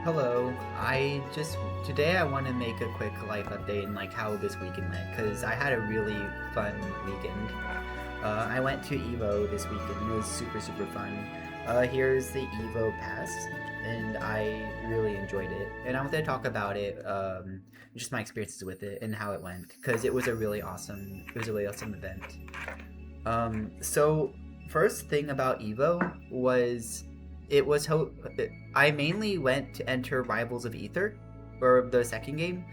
Hello. Today I want to make a quick life update and like how this weekend went because I had a really fun weekend. I went to Evo this weekend. It was super fun. Here's the Evo pass, and I really enjoyed it. And I want to talk about it, just my experiences with it and how it went because it was a really awesome event. So first thing about Evo was it was ho- I mainly went to enter Rivals of Ether, or the second game,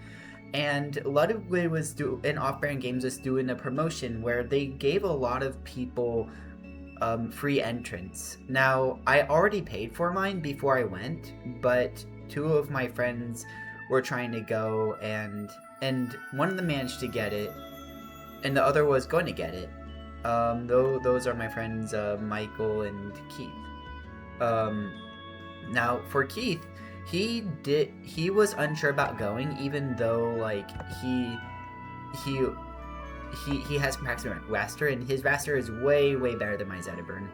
and a lot of it was in off-brand games was doing a promotion where they gave a lot of people free entrance. Now I already paid for mine before I went, but two of my friends were trying to go, and one of them managed to get it, and the other was going to get it. Though those are my friends Michael and Keith. Um, Now for Keith, he was unsure about going, even though like he he has practiced Raster, and his Raster is way better than my Zetaburn.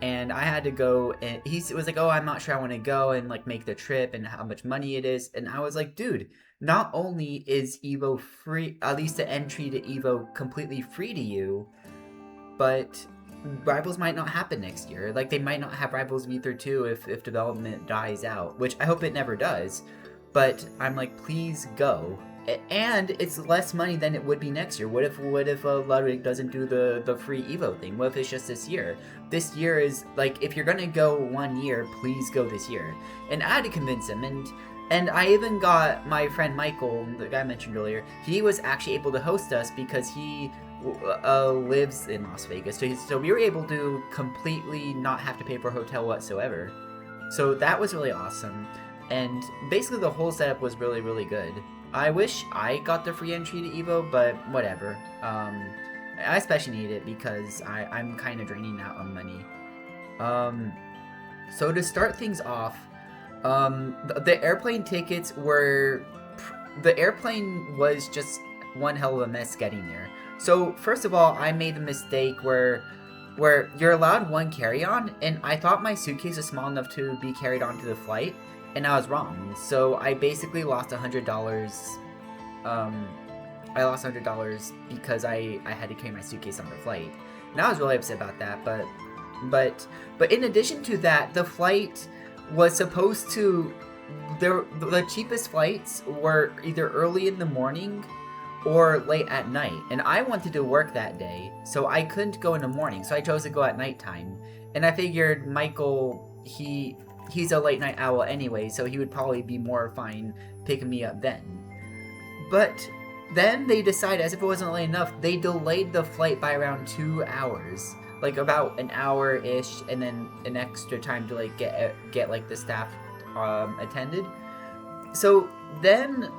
And I had to go, and he was like, "Oh, I'm not sure I want to go and like make the trip and how much money it is." And I was like, "Dude, not only is Evo free, at least the entry to Evo completely free to you, but Rivals might not happen next year. Like they might not have Rivals of Ether 2 if development dies out, which I hope it never does. But I'm like, please go. And it's less money than it would be next year. What if Ludwig doesn't do the free Evo thing? What if it's just this year? This year is like, if you're gonna go 1 year, please go this year. And I had to convince him, and I even got my friend Michael, the guy I mentioned earlier. He was actually able to host us because he lives in Las Vegas, so we were able to completely not have to pay for a hotel whatsoever. So that was really awesome, and basically the whole setup was really good. I wish I got the free entry to Evo, but whatever. I especially need it because I'm kind of draining out on money. Um, so to start things off, the airplane tickets were the airplane was just one hell of a mess getting there. So first of all, I made the mistake where you're allowed one carry-on, and I thought my suitcase was small enough to be carried onto the flight, and I was wrong. So I basically lost $100. Um, I lost $100 because I had to carry my suitcase on the flight, and I was really upset about that. But but in addition to that, the flight was supposed to the cheapest flights were either early in the morning or late at night, and I wanted to work that day, so I couldn't go in the morning, so I chose to go at nighttime. And I figured Michael, he's a late night owl anyway, so he would probably be more fine picking me up then. But then they decided, as if it wasn't late enough, they delayed the flight by around 2 hours, like about an hour ish, and then an extra time to like get like the staff attended. So then,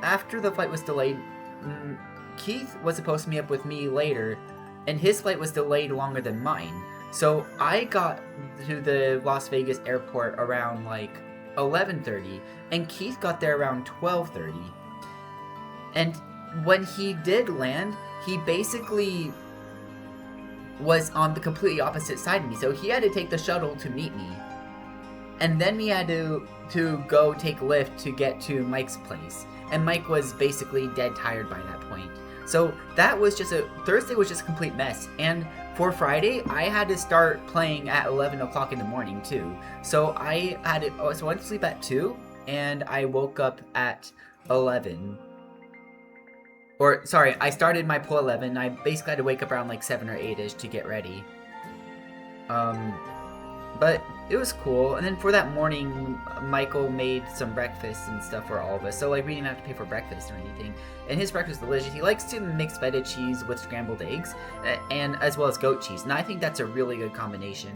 after the flight was delayed, Keith was supposed to meet up with me later, and his flight was delayed longer than mine. So I got to the Las Vegas airport around like 11:30, and Keith got there around 12:30. And when he did land, he basically was on the completely opposite side of me. So he had to take the shuttle to meet me, and then we had to go take Lyft to get to Mike's place. And Mike was basically dead tired by that point. So that was just Thursday was just a complete mess. And for Friday, I had to start playing at 11 o'clock in the morning too. So so I went to sleep at 2, and I woke up at 11. Or, sorry, I started my pool 11. I basically had to wake up around like 7 or 8-ish to get ready. Um, but it was cool. And then for that morning, Michael made some breakfast and stuff for all of us. So like we didn't have to pay for breakfast or anything. And his breakfast was delicious. He likes to mix feta cheese with scrambled eggs, and as well as goat cheese. And I think that's a really good combination.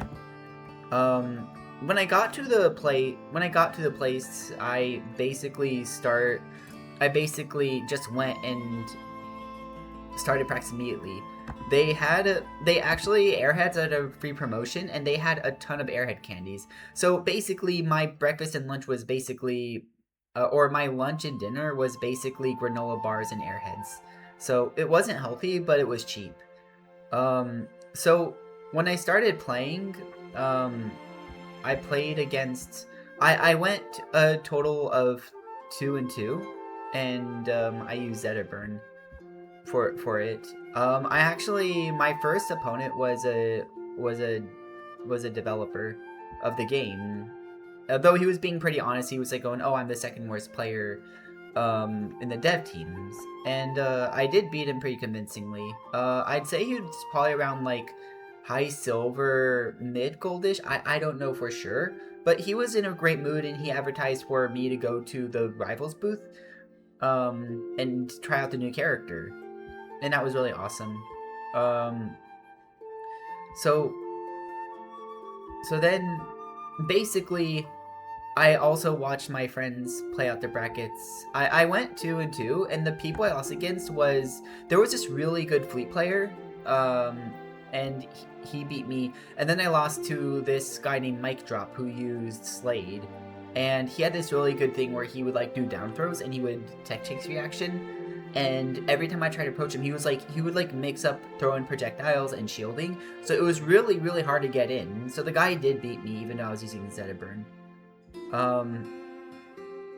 When I got to the place, I basically just went and started practice immediately. They actually, Airheads had a free promotion, and they had a ton of Airhead candies. So basically, my breakfast and lunch was basically, or my lunch and dinner was basically granola bars and Airheads. So it wasn't healthy, but it was cheap. So when I started playing, I played against I went a total of 2-2, and I used Zetaburn for it. I actually my first opponent was a was a developer of the game. Though he was being pretty honest, he was like going, "Oh, I'm the second worst player in the dev teams," and I did beat him pretty convincingly. I'd say he was probably around like high silver, mid goldish. I don't know for sure, but he was in a great mood and he advertised for me to go to the rivals booth and try out the new character, and that was really awesome. Um, so so then basically I also watched my friends play out their brackets. I went 2-2, and the people I lost against was there was this really good fleet player, and he beat me. And then I lost to this guy named Mike Drop who used Slade, and he had this really good thing where he would like do down throws and he would tech chase reaction. And every time I tried to approach him, he would like mix up throwing projectiles and shielding. So it was really hard to get in. So the guy did beat me even though I was using Zetaburn.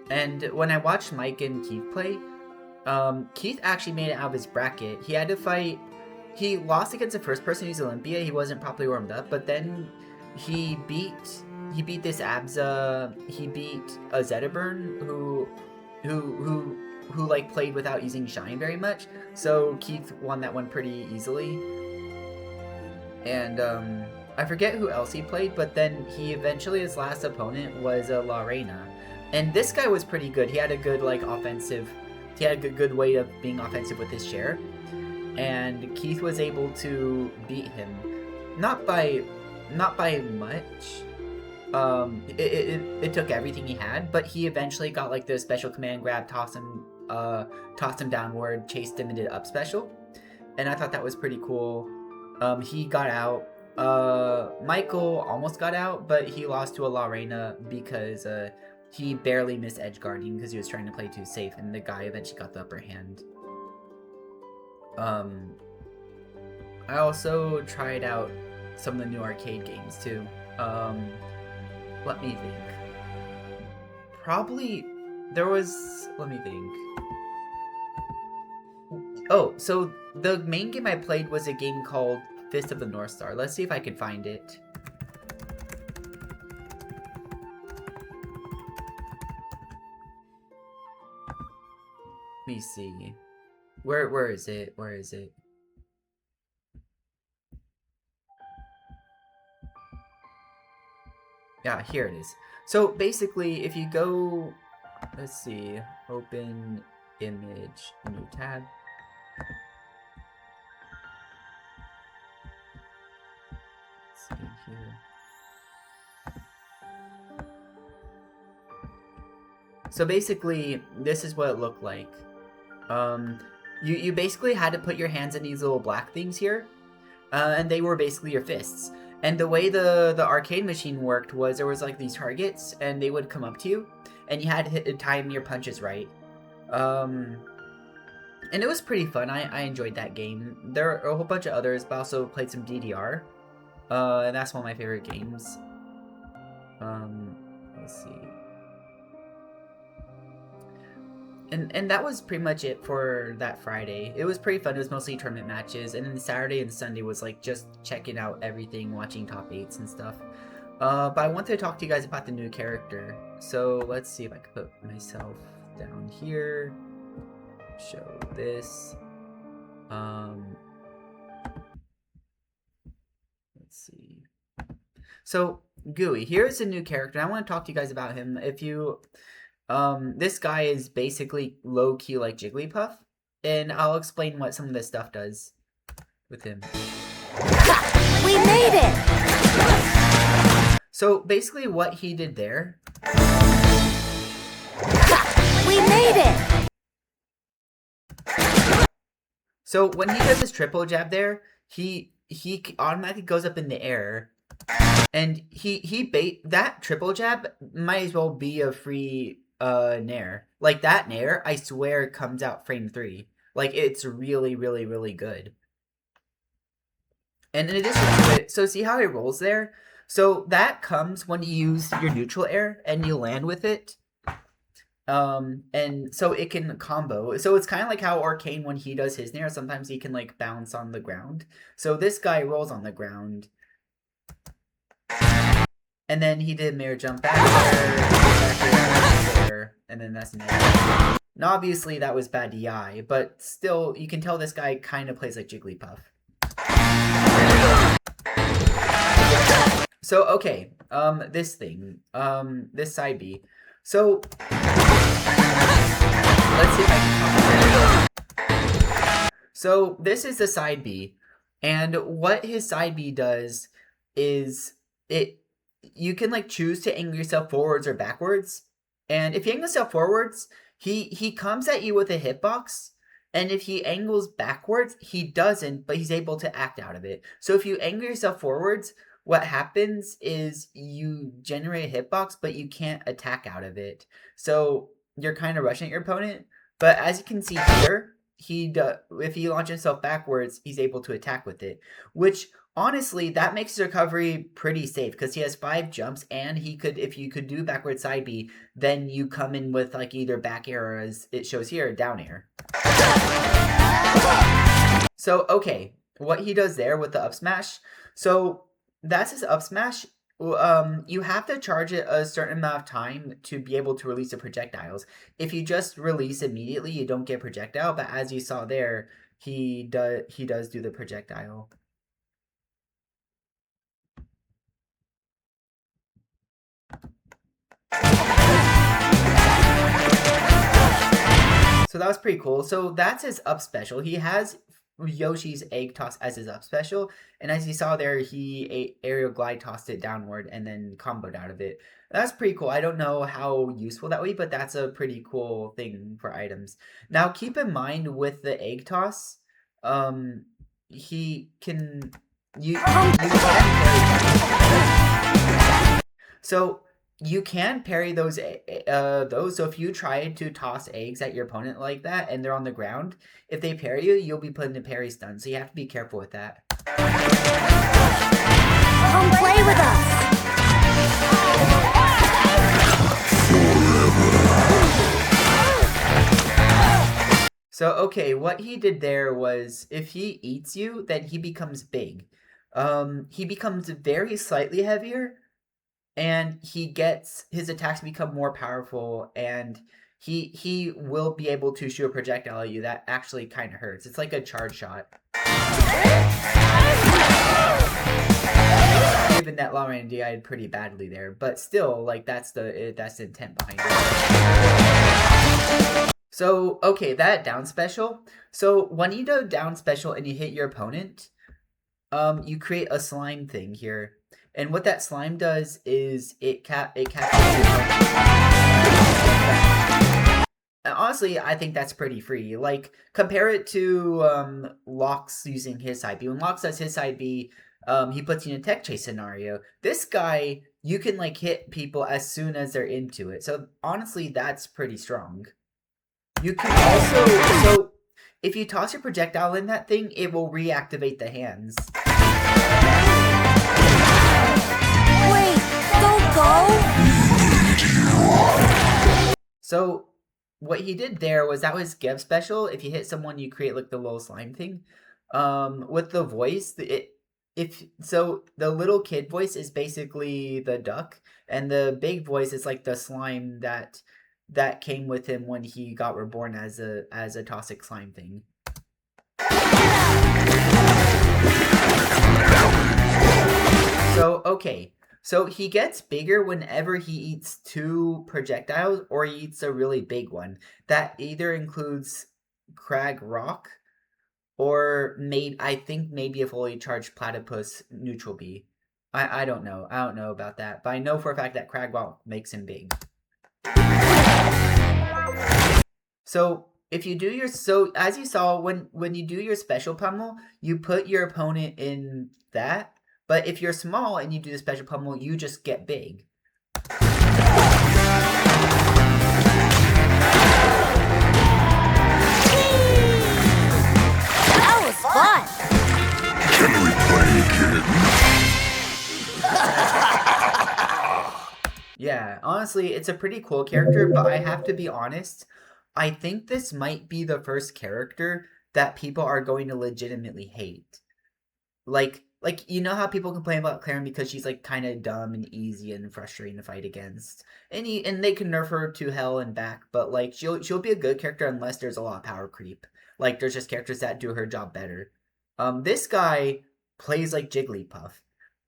And when I watched Mike and Keith play, Keith actually made it out of his bracket. He had to fight. He lost against the first person who's Olympia. He wasn't properly warmed up, but then he beat this Abza. He beat a Zetaburn who like played without using Shine very much. So Keith won that one pretty easily. And I forget who else he played, but then he eventually, his last opponent was La Reina. And this guy was pretty good. He had a good, like, offensive, he had a good way of being offensive with his share. And Keith was able to beat him. Not by much. It took everything he had, but he eventually got, like, the special command grab, tossed him downward, chased him, and did up special. And I thought that was pretty cool. He got out. Michael almost got out, but he lost to a La Reina because he barely missed edge guarding because he was trying to play too safe, and the guy eventually got the upper hand. I also tried out some of the new arcade games too. Let me think. Probably there was. Let me think. Oh, so the main game I played was a game called Fist of the North Star. Let's see if I can find it. Let me see. Where is it? Where is it? Yeah, here it is. So basically, if you go, let's see, open image, new tab. Let's see here. So basically, this is what it looked like. You basically had to put your hands in these little black things here, and they were basically your fists. And the way the arcade machine worked was there was like these targets, and they would come up to you, and you had to time your punches right. And it was pretty fun. I enjoyed that game. There are a whole bunch of others, but I also played some DDR, and that's one of my favorite games. Let's see. And that was pretty much it for that Friday. It was pretty fun. It was mostly tournament matches, and then Saturday and Sunday was like just checking out everything, watching top 8s and stuff. But I wanted to talk to you guys about the new character. So let's see if I can put myself down here. Show this. Let's see. So Gooey, here's a new character. I want to talk to you guys about him. If you this guy is basically low-key like Jigglypuff, and I'll explain what some of this stuff does with him. We made it! So basically what he did there... We made it! So when he does his triple jab there, he automatically goes up in the air, and he bait that triple jab might as well be a free nair. Like that nair, I swear comes out frame 3. Like it's really good. And in addition to it, so see how he rolls there? So that comes when you use your neutral air and you land with it. And so it can combo. So it's kind of like how Arcane, when he does his nair, sometimes he can like bounce on the ground. So this guy rolls on the ground. And then he did mirror jump back there, and then that's nair. And obviously that was bad DI, but still you can tell this guy kind of plays like Jigglypuff. So okay, this thing, this side B. So let's see if I can. So this is the side B, and what his side B does is you can like choose to angle yourself forwards or backwards, and if you angle yourself forwards, he comes at you with a hitbox. And if he angles backwards, he doesn't, but he's able to act out of it. So if you angle yourself forwards, what happens is you generate a hitbox, but you can't attack out of it. So you're kind of rushing at your opponent. But as you can see here, if he launches himself backwards, he's able to attack with it. Which, honestly, that makes his recovery pretty safe, because he has 5 jumps, and he could, if you could do backward side B, then you come in with like either back air, or as it shows here, down air. So, okay, what he does there with the up smash, so that's his up smash. You have to charge it a certain amount of time to be able to release the projectiles. If you just release immediately, you don't get projectile, but as you saw there, he does do the projectile. So that was pretty cool. So that's his up special. He has Yoshi's egg toss as his up special, and as you saw there, he aerial glide tossed it downward and then comboed out of it. That's pretty cool. I don't know how useful that would be, but that's a pretty cool thing for items. Now keep in mind with the egg toss, he can you can parry. So you can parry those. So if you try to toss eggs at your opponent like that and they're on the ground, if they parry you, you'll be put into parry stun. So you have to be careful with that. Come play with us. So okay, what he did there was, if he eats you, then he becomes big. He becomes very slightly heavier, and his attacks become more powerful, and he will be able to shoot a projectile at you that actually kind of hurts. It's like a charge shot. Given that long range DI'd pretty badly there, but still, like that's the intent behind it. So okay, that down special. So when you do down special and you hit your opponent, you create a slime thing here. And what that slime does is it captures your opponent. And honestly, I think that's pretty free. Like, compare it to Lox using his side B. When Lox does his side B, he puts you in a tech chase scenario. This guy, you can like hit people as soon as they're into it. So honestly, that's pretty strong. You can also, so if you toss your projectile in that thing, it will reactivate the hands. Wait, don't go! So what he did there was, that was Geb special. If you hit someone, you create like the little slime thing. With the voice, the little kid voice is basically the duck, and the big voice is like the slime that came with him when he got reborn as a toxic slime thing. So okay, so he gets bigger whenever he eats 2 projectiles, or he eats a really big one. That either includes Crag Rock, or I think maybe a fully charged Platypus neutral B. I don't know. I don't know about that, but I know for a fact that Crag Rock makes him big. So if you do as you saw, when you do your special pummel, you put your opponent in that. But if you're small and you do the special pummel, you just get big. That was fun! Can we play again? honestly, it's a pretty cool character, but I have to be honest. I think this might be the first character that people are going to legitimately hate. Like you know how people complain about Claren because she's like kind of dumb and easy and frustrating to fight against, and they can nerf her to hell and back, but like she'll be a good character unless there's a lot of power creep. Like there's just characters that do her job better. This guy plays like Jigglypuff,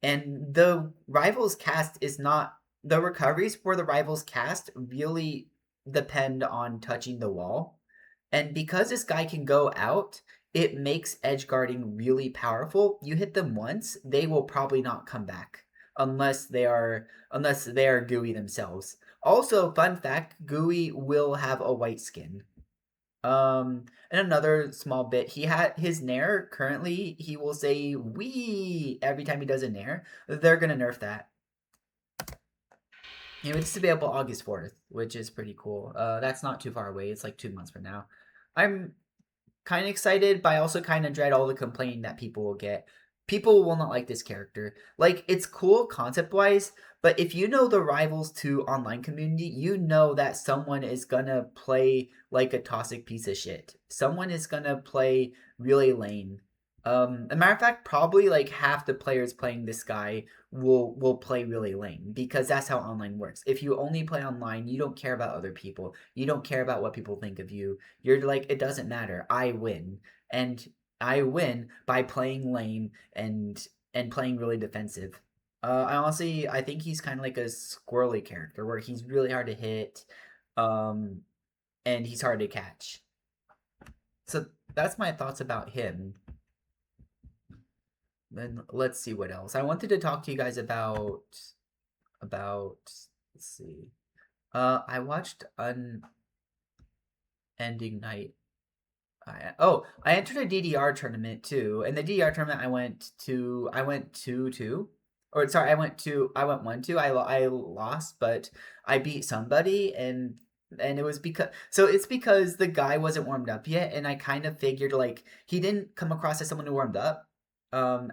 and the rivals cast is not the recoveries for the rivals cast really depend on touching the wall, and because this guy can go out, it makes edge guarding really powerful. You hit them once, they will probably not come back unless they are gooey themselves. Also, fun fact, gooey will have a white skin. And another small bit, he had his nair currently, he will say wee every time he does a nair. They're gonna nerf that. It's available August 4th, which is pretty cool. That's not too far away. It's like 2 months from now. I'm kind of excited, but I also kind of dread all the complaining that people will get. People will not like this character. Like, it's cool concept-wise, but if you know the Rivals 2 online community, you know that someone is gonna play like a toxic piece of shit. Someone is gonna play really lame. A matter of fact, probably like half the players playing this guy will play really lame because that's how online works. If you only play online, you don't care about other people. You don't care about what people think of you. You're like, it doesn't matter. I win. And I win by playing lame and playing really defensive. I think he's kind of like a squirrely character where he's really hard to hit, and he's hard to catch. So that's my thoughts about him. Then let's see what else. I wanted to talk to you guys about let's see. I watched Unending Night. I entered a DDR tournament too. And the DDR tournament I went 2-2. Or sorry, I went 1-2. I lost, but I beat somebody, and it was because the guy wasn't warmed up yet, and I kind of figured like he didn't come across as someone who warmed up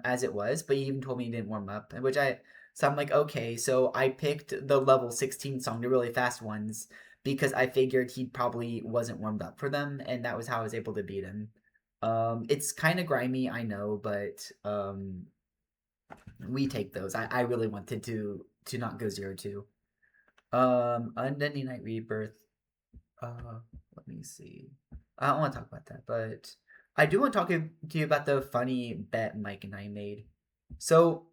as it was, but he even told me he didn't warm up, so I'm like, okay, so I picked the level 16 song, the really fast ones, because I figured he probably wasn't warmed up for them, and that was how I was able to beat him. It's kind of grimy, I know, but we take those. I really wanted to not go 0-2. Unending Night Rebirth. Let me see. I don't want to talk about that, but I do want to talk to you about the funny bet Mike and I made. So,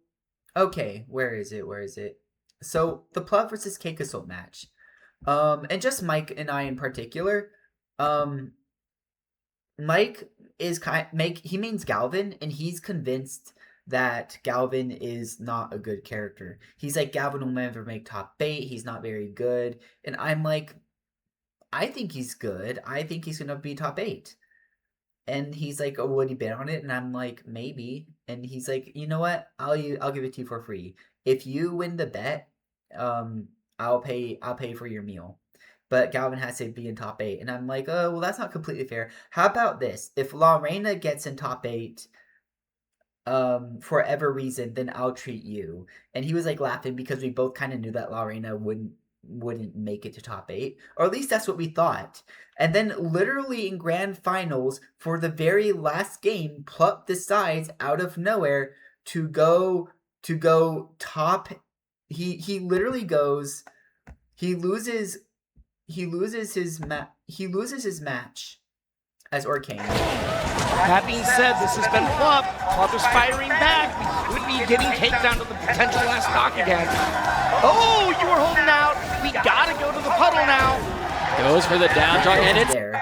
okay, where is it? So, the Plug versus Cake Assault match. And just Mike and I in particular. Mike he means Galvin, and he's convinced that Galvin is not a good character. He's like, Galvin will never make top 8, he's not very good. And I'm like, I think he's good. I think he's gonna be top 8. And he's like, oh, would he bet on it? And I'm like, maybe. And he's like, you know what? I'll give it to you for free. If you win the bet, I'll pay for your meal. But Galvin has to be in top 8. And I'm like, oh, well, that's not completely fair. How about this? If Lorena gets in top 8, for whatever reason, then I'll treat you. And he was like laughing because we both kind of knew that Lorena wouldn't make it to top 8, or at least that's what we thought. And then literally in grand finals for the very last game, Plup decides out of nowhere to go top. He literally goes, he loses his match as Orcane. That being said, this has been Plup. Plup is firing back. We could be getting taken down to the potential last stock again. Oh, you were holding out. We gotta go to the puddle now. Goes for the down draw, and it's there.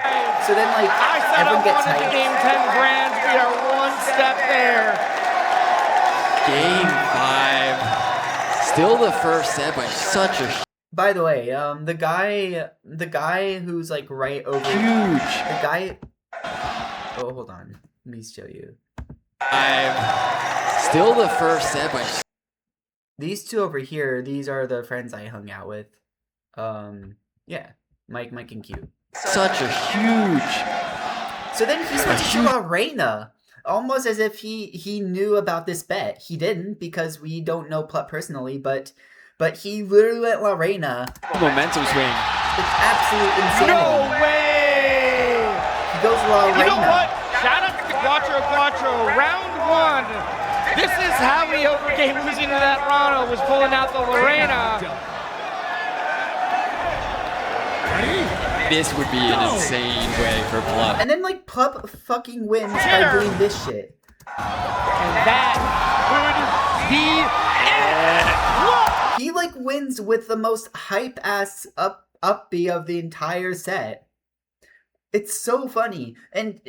So then, like, I said everyone I gets wanted hyped. the game 10 grand. We are one step there. game 5. Still the first set, but such a By the way, the guy who's like right over huge the guy. Oh, hold on. Let me show you. 5. Still the first set, but These two over here, these are the friends I hung out with. Yeah, Mike, and Q. such a huge. So then he switches to Lorena, almost as if he knew about this bet. He didn't, because we don't know Plup personally, but but he literally went La Reina. Momentum swing. It's absolute insanity. No way! He goes La Reina. You know what? Shout out to Quattro. Round 1. This is how we overcame losing to that Rana, was pulling out the Lorena. This would be an insane way for Plup. And then like Plup fucking wins by doing this shit. And that would be it. He like wins with the most hype ass up B of the entire set. It's so funny. And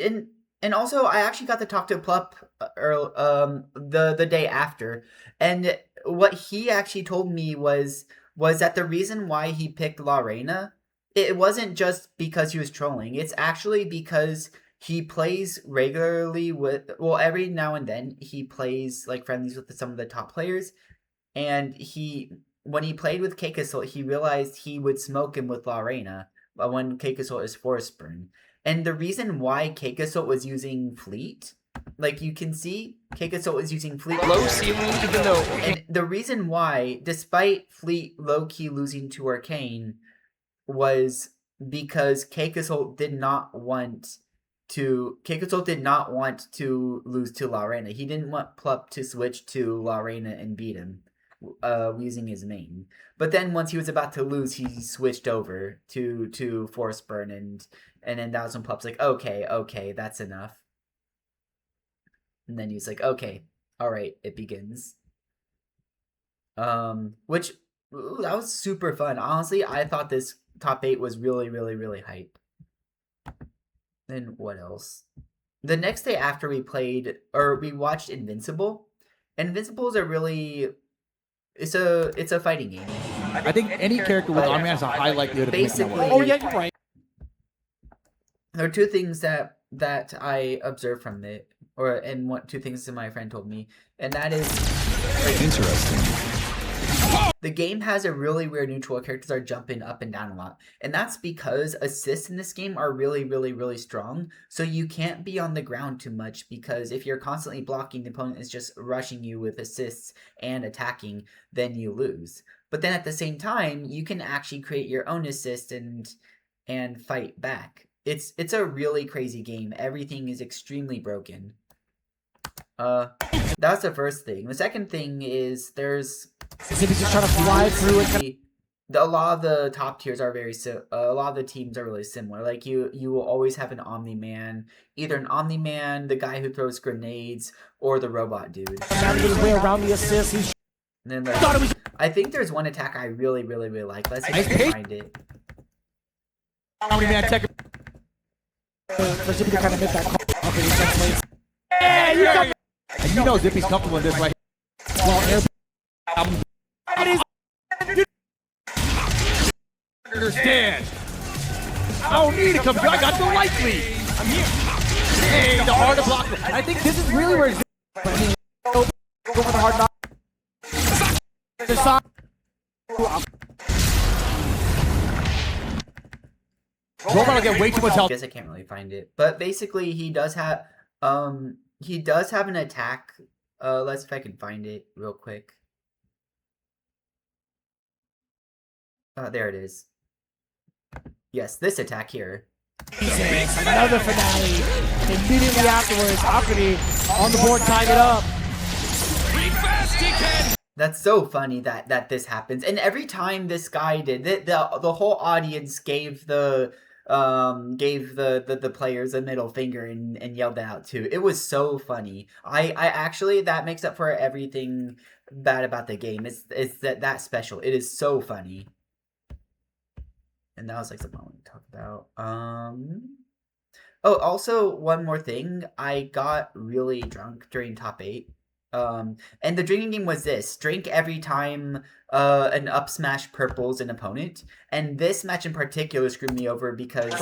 also I actually got to talk to Plup the day after, and what he actually told me was that the reason why he picked La Reina, it wasn't just because he was trolling. It's actually because he plays regularly with, well, every now and then he plays like friendlies with some of the top players, and when he played with Kakasol, he realized he would smoke him with La Reina when Kakasol is Forest Burn. And the reason why Kakasol was using Fleet, like you can see, Kakasol is using Fleet. Low ceiling, even though. And the reason why, despite Fleet low-key losing to Arcane, was because Kakasol did not want to lose to La Reina. He didn't want Plup to switch to La Reina and beat him using his main. But then once he was about to lose, he switched over to Forest Burn, and then that was when Plup's like, okay, that's enough. And then he was like, okay, alright, it begins. Which, that was super fun. Honestly, I thought this top 8 was really, really, really hype. Then what else? The next day after we watched Invincible. Invincible is it's a fighting game. I think any character with Omni has a high likelihood of making that Basically, work. Oh, yeah, you're right. there are two things that I observed from it, two things that my friend told me, and that is Interesting. the game has a really weird neutral. Characters are jumping up and down a lot, and that's because assists in this game are really, really, really strong. So you can't be on the ground too much, because if you're constantly blocking, the opponent is just rushing you with assists and attacking, then you lose. But then at the same time, you can actually create your own assist and fight back. It's a really crazy game. Everything is extremely broken. That's the first thing. The second thing is there's Zippy's just trying to fly through it. a lot of the top tiers are a lot of the teams are really similar. Like you will always have an Omni-Man, either an Omni-Man, the guy who throws grenades, or the robot dude. Navigating way around the assist. He's And then I think there's one attack I really, really, really like. Let's see if I can find it. Omni-Man tech. For Zippy to kind of make that call. Okay, he's gonna play. Yeah, and you know Zippy's comfortable in this right here. Well, understand. I don't need to come here. I got the light lead. I'm here. Hey, the hard to block. I think this is really where Zippy. Go for the hard knock. The side. Robot will get way too much I health. guess I can't really find it, but basically he does have an attack. Let's see if I can find it real quick. There it is. Yes, this attack here. Another finale. Immediately afterwards, Akari on the board tying it up. That's so funny that this happens, and every time this guy did it, the whole audience gave the players a middle finger and yelled that out too. It was so funny. I actually, that makes up for everything bad about the game. It's that special. It is so funny. And that was like something I want to talk about. Oh, also one more thing. I got really drunk during top 8. And the drinking game was this: drink every time an up smash purples an opponent. And this match in particular screwed me over because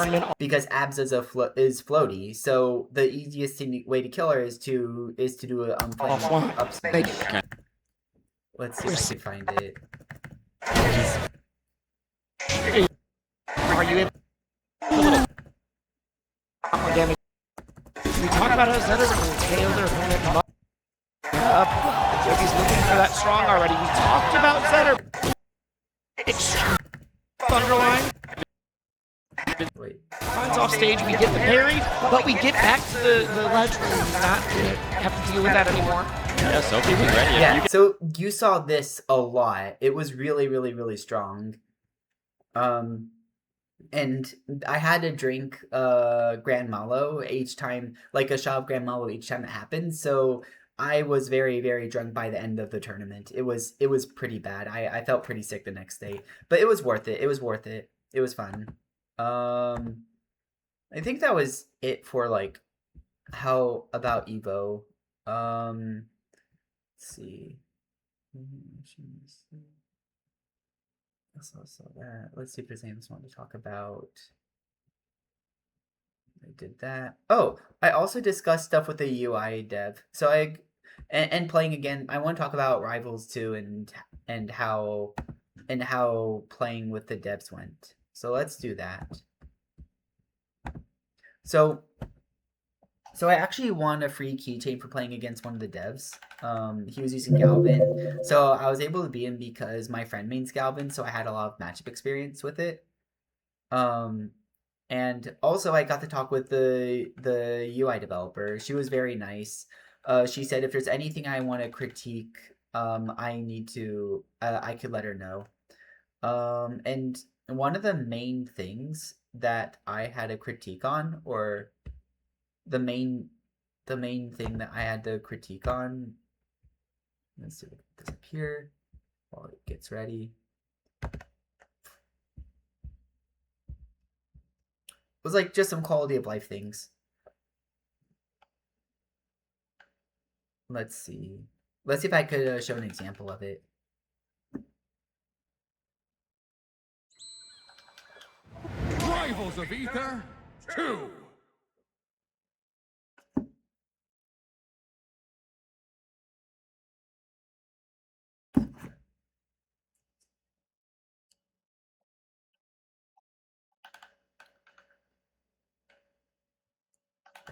Abs is floaty. So the easiest way to kill her is to do a up smash. Let's see if I can find it. Are you able to damage? We talk about how Zeta will tail their opponent up. He's looking for that strong already. We talked about Zeta. Thunderline. Wait. Finds off stage, we get the parry, but we get back to the ledge where we not have to deal with that anymore. Yeah, Sophie was ready. Yeah, so you saw this a lot. It was really, really, really strong. And I had to drink Grand Malo each time, like a shot of Grand Malo each time it happened. So I was very, very drunk by the end of the tournament. It was pretty bad. I felt pretty sick the next day, but it was worth it. It was worth it. It was fun. I think that was it for like how about Evo. Let's see. So that. Let's see if there's anything else I want to talk about. I did that. Oh, I also discussed stuff with the UI dev. So and playing again. I want to talk about Rivals 2 and how playing with the devs went. So let's do that. So I actually won a free keychain for playing against one of the devs. He was using Galvin. So I was able to beat him because my friend mains Galvin, so I had a lot of matchup experience with it. And also I got to talk with the UI developer. She was very nice. She said if there's anything I want to critique, I could let her know. And one of the main things that I had a critique on, or the main thing that I had to critique on, let's see if it can disappear while it gets ready, was like just some quality of life things. Let's see if I could show an example of it. Rivals of Aether 2.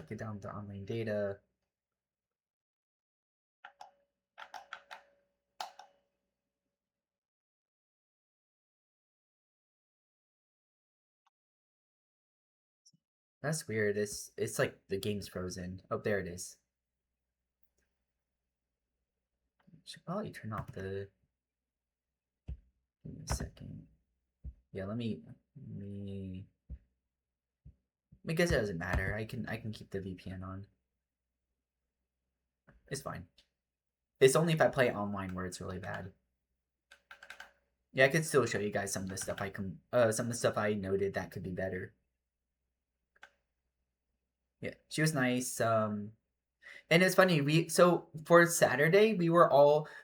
Get down to online data. That's weird. It's like the game's frozen. Oh, there it is. Should probably turn off the. Give me a second. Yeah, let me. Because it doesn't matter. I can keep the VPN on. It's fine. It's only if I play online where it's really bad. Yeah, I could still show you guys some of the stuff some of the stuff I noted that could be better. Yeah, she was nice. And it's funny. So for Saturday,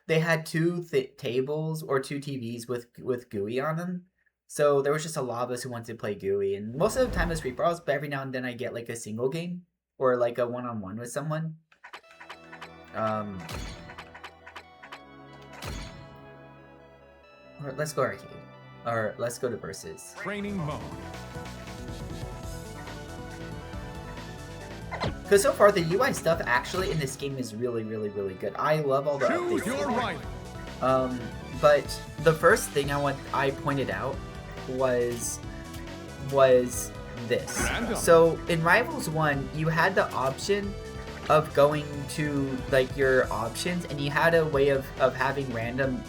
they had two tables or two TVs with GUI on them. So there was just a lot of us who wanted to play GUI, and most of the time it's free for us, but every now and then I get like a single game or like a one-on-one with someone. Or let's go arcade, or let's go to versus. Training mode. Because so far the UI stuff actually in this game is really, really, really good. I love all the Choose updates. your rival. But the first thing I pointed out was this. Random. So in Rivals 1, you had the option of going to like your options, and you had a way of having random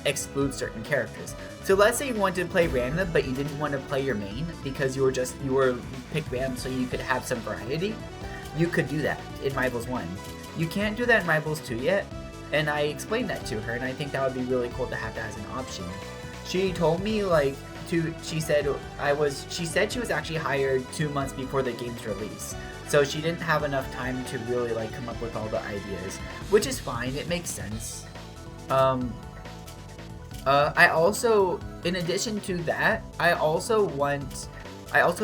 exclude certain characters. So let's say you wanted to play random, but you didn't want to play your main because you were picked random so you could have some variety. You could do that in Rivals 1. You can't do that in Rivals 2 yet, and I explained that to her, and I think that would be really cool to have that as an option. She told me she said she was actually hired 2 months before the game's release. So she didn't have enough time to really like come up with all the ideas, which is fine. It makes sense. I also, in addition to that, I also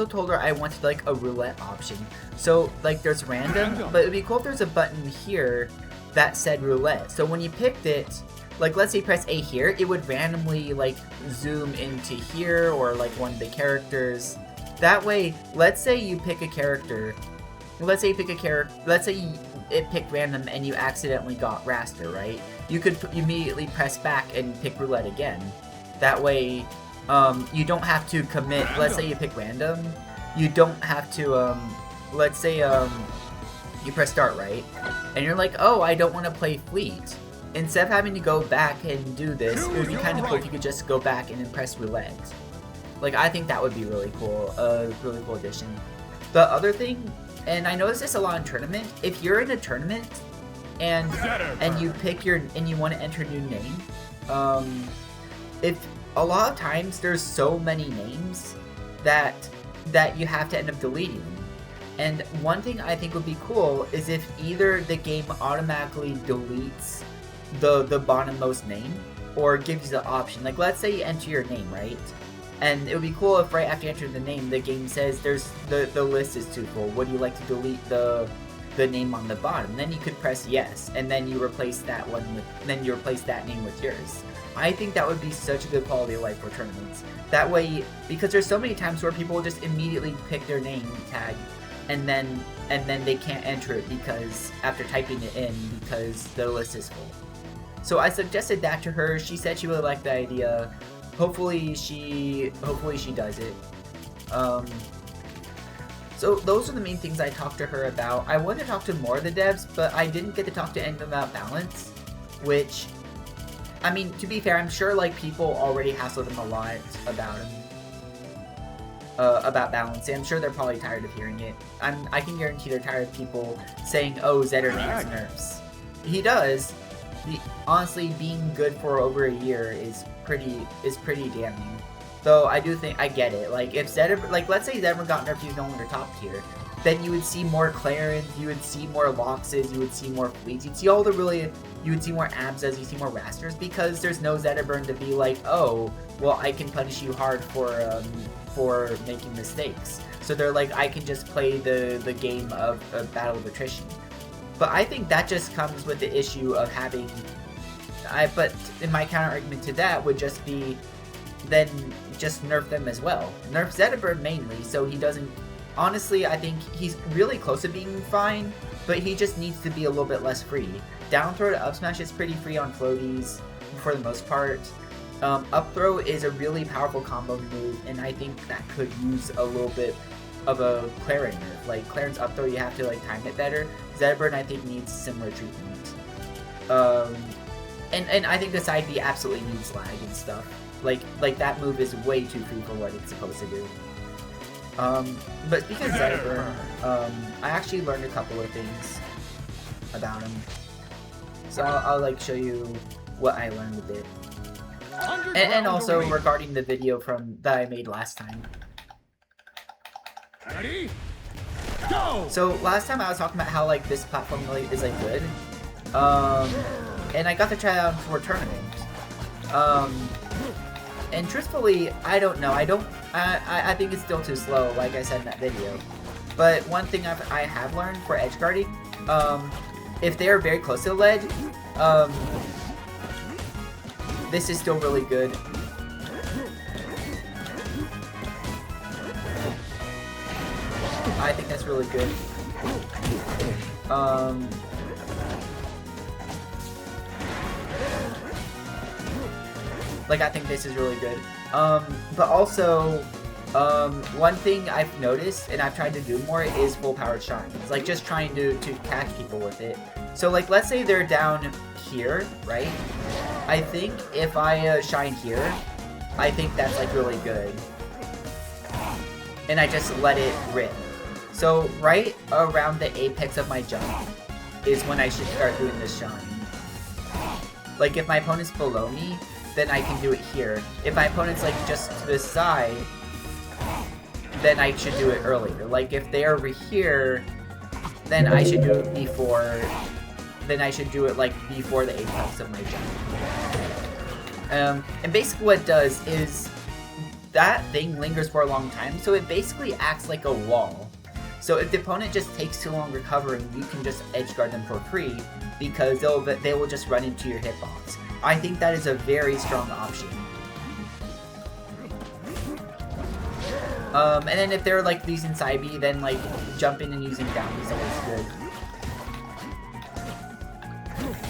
told her I wanted like a roulette option. So like there's random, but it'd be cool if there's a button here that said roulette. So when you picked it, like let's say press A here, it would randomly like zoom into here or like one of the characters. That way, let's say you pick a character. Let's say it picked random and you accidentally got Raster, right? You could immediately press back and pick roulette again. That way you don't have to commit. Let's say you pick random. You don't have to, let's say, you press start, right? And you're like, oh, I don't want to play Fleet. Instead of having to go back and do this, it would be kind of cool if you could just go back and then press roulette. Like, I think that would be really cool, really cool addition. The other thing, and I notice this a lot in tournament, if you're in a tournament and you pick and you want to enter a new name, if a lot of times there's so many names that you have to end up deleting. And one thing I think would be cool is if either the game automatically deletes the bottommost name or gives you the option. Like, let's say you enter your name, right? And it would be cool if right after you enter the name, the game says there's the list is too full. Would you like to delete the name on the bottom? Then you could press yes, and then you replace that name with yours. I think that would be such a good quality of life for tournaments. That way, because there's so many times where people will just immediately pick their name tag, and then they can't enter it because after typing it in because the list is full. So I suggested that to her. She said she really liked the idea. Hopefully she does it. So those are the main things I talked to her about. I wanted to talk to more of the devs, but I didn't get to talk to any of them about balance, which, I mean, to be fair, I'm sure like people already hassle them a lot about balancing. I'm sure they're probably tired of hearing it. I can guarantee they're tired of people saying, "Oh, Zedder needs nerfs." He does. Honestly, being good for over a year is pretty damning. Though I do think I get it. Like if Zedder, like let's say Zedder got nerfed, he's no longer top tier, then you would see more Clarence, you would see more Loxes, you would see more Fleets, you'd see all the you would see more Abzas, you see more Rasters, because there's no Zedderburn to be like, oh, well I can punish you hard for making mistakes. So they're like, I can just play the game of Battle of Attrition. But I think that just comes with the issue of having, but in my counter argument to that would just be, then just nerf them as well. Nerf Zedderburn mainly, so he doesn't, honestly I think he's really close to being fine, but he just needs to be a little bit less free. Down throw to up smash is pretty free on floaties for the most part. Up throw is a really powerful combo move, and I think that could use a little bit of a Clarence nerf. Like Clarence up throw, you have to like time it better. Zedderburn I think needs similar treatment. And I think the side B absolutely needs lag and stuff. Like that move is way too free for what it's supposed to do. But speaking of Zedderburn, I actually learned a couple of things about him. So I'll like show you what I learned a bit. And also regarding the video that I made last time. Ready? Go! So last time I was talking about how like this platform really is like good. And I got to try it out for a tournament. And truthfully, I don't know. I think it's still too slow, like I said in that video. But one thing I have learned for edge guarding, if they are very close to the ledge, this is still really good. I think that's really good. Like I think this is really good. But also, one thing I've noticed and I've tried to do more is full powered shines. Like just trying to catch people with it. So like let's say they're down here, right? I think if I shine here, I think that's like really good. And I just let it rip. So right around the apex of my jump is when I should start doing this shine. Like if my opponent's below me, then I can do it here. If my opponent's like just to the side, then I should do it earlier. Like if they're over here, then I should do it before. Then I should do it like before the apex of my jump. And basically what it does is that thing lingers for a long time, so it basically acts like a wall. So if the opponent just takes too long recovering, you can just edge guard them for free because they will just run into your hitbox. I think that is a very strong option. And then if they're like using side B, then like jumping and using down B is always good.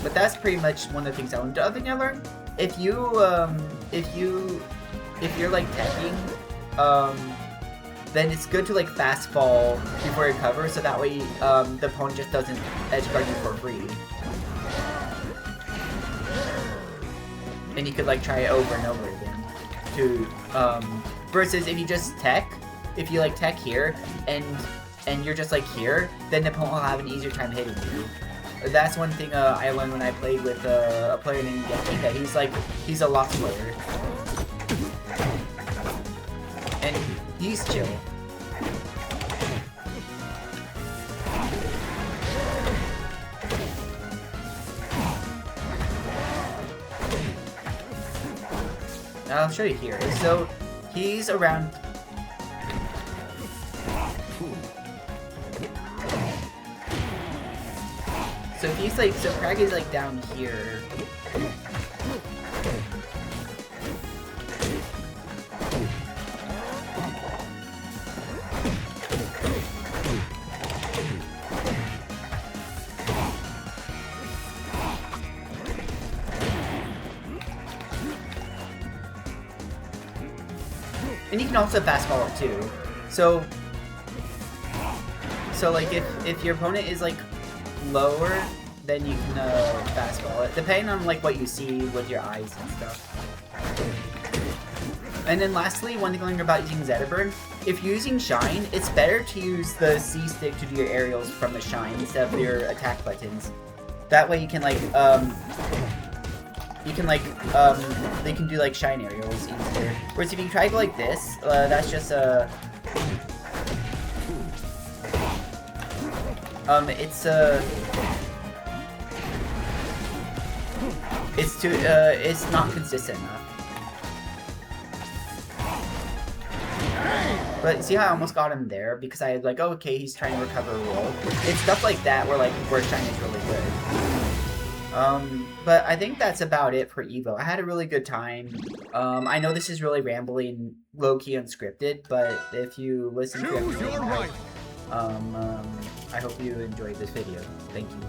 But that's pretty much one of the things I learned. The other thing I learned, if you if you're like teching, then it's good to like fast fall before you cover, so that way the opponent just doesn't edge guard you for free. And you could like try it over and over again. To versus if you just tech, if you like tech here and you're just like here, then the opponent will have an easier time hitting you. That's one thing I learned when I played with a player named Genki, that he's a Lux player. And he's chill. I'll show you here. So he's around. So if he's like, so Crag is like down here. And you can also fast forward too. So like if your opponent is like lower, then you can fast forward it, depending on like what you see with your eyes and stuff. And then lastly, one thing I learned about using Zetaburn, if you're using Shine, it's better to use the C stick to do your aerials from the Shine instead of your attack buttons. That way you can like they can do like Shine aerials easier. Whereas if you try to go like this, that's just it's not consistent enough. But see how I almost got him there because I had like, oh, okay, he's trying to recover a roll. It's stuff like that where Shine is really good. But I think that's about it for Evo. I had a really good time. I know this is really rambling, low-key unscripted, but if you listen to everything, I hope you enjoyed this video. Thank you.